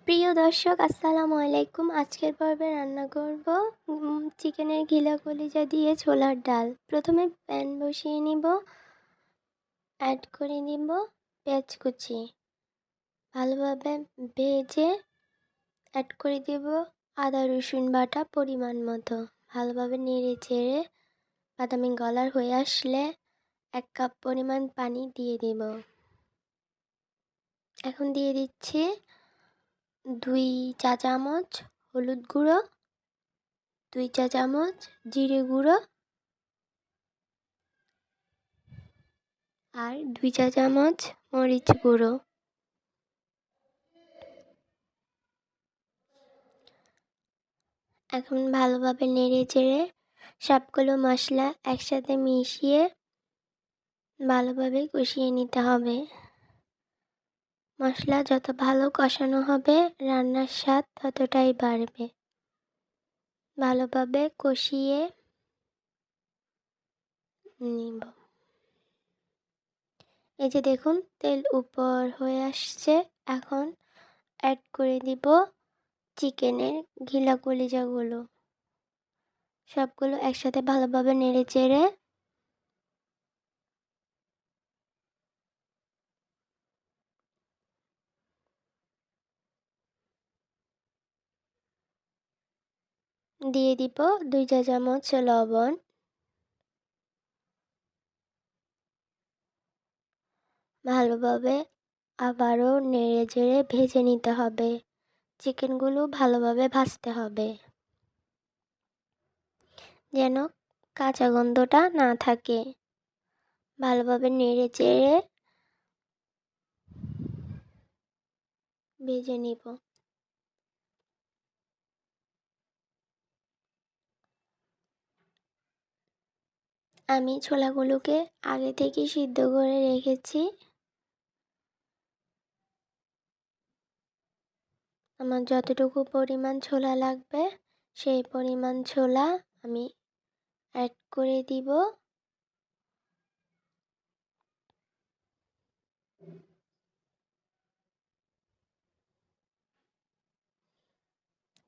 প্রিয় দর্শক, আসসালামু আলাইকুম। আজকের পর্বে রান্না করব চিকেনের ঘিলা কলিজা দিয়ে ছোলার ডাল। প্রথমে প্যান বসিয়ে নিব, অ্যাড করে নিব পেঁয়াজ কুচি, ভালোভাবে ভেজে অ্যাড করে দেব আদা রসুন বাটা পরিমাণ মতো। ভালোভাবে নেড়ে চেড়ে বাদামি কালার হয়ে আসলে 1 কাপ পরিমাণ পানি দিয়ে দেব। এখন দিয়ে দিচ্ছি 2 চা চামচ হলুদ গুঁড়ো, 2 চা চামচ জিরে গুঁড়ো আর 2 চা চামচ মরিচ গুঁড়ো। এখন ভালোভাবে নেড়ে চেড়ে সবগুলো মশলা একসাথে মিশিয়ে ভালোভাবে কষিয়ে নিতে হবে। মশলা যত ভালো কষানো হবে রান্নার স্বাদ ততটাই বাড়বে। ভালোভাবে কষিয়ে নিব। এই যে দেখুন তেল উপর হয়ে আসছে। এখন অ্যাড করে দিব চিকেনের ঘিলা কলিজাগুলো। সবগুলো একসাথে ভালোভাবে নেড়ে চেড়ে দিয়ে দিব 2 চা চামচ লবণ। ভালোভাবে আবারও নেড়ে চেড়ে ভেজে নিতে হবে। চিকেনগুলো ভালোভাবে ভাজতে হবে যেন কাঁচা গন্ধটা না থাকে। ভালোভাবে নেড়ে চেড়ে ভেজে নিব। আমি ছোলাগুলোকে আগে থেকে সিদ্ধ করে রেখেছি। আমার যতটুকু পরিমাণ ছোলা লাগবে সেই পরিমাণ ছোলা আমি অ্যাড করে দিব।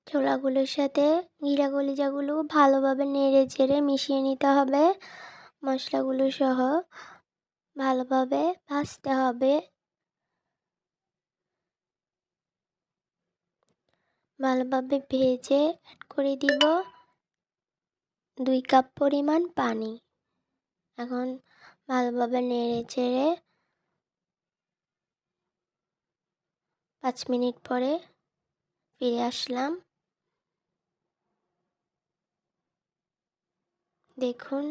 ছোলাগুলোর সাথে ঘিলা কলিজাগুলো ভালোভাবে নেড়ে চেড়ে মিশিয়ে নিতে হবে। মশলাগুলো সহ ভালোভাবে ভাজতে হবে। ভালোভাবে ভেজে অ্যাড করে দিব 2 কাপ পরিমাণ পানি। এখন ভালোভাবে নেড়ে চেড়ে 5 মিনিট পরে ফিরে আসলাম। দেখুন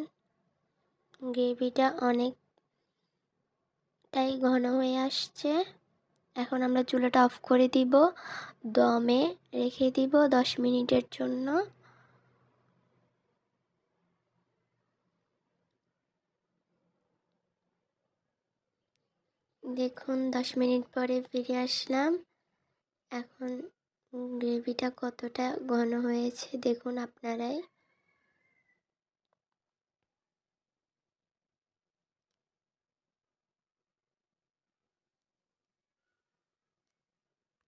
গ্রেভিটা অনেকটাই ঘন হয়ে আসছে। এখন আমরা চুলাটা অফ করে দিব, দমে রেখে দিব 10 মিনিটের জন্য। দেখুন 10 মিনিট পরে ফিরে আসলাম। এখন গ্রেভিটা কতটা ঘন হয়েছে দেখুন আপনারাই।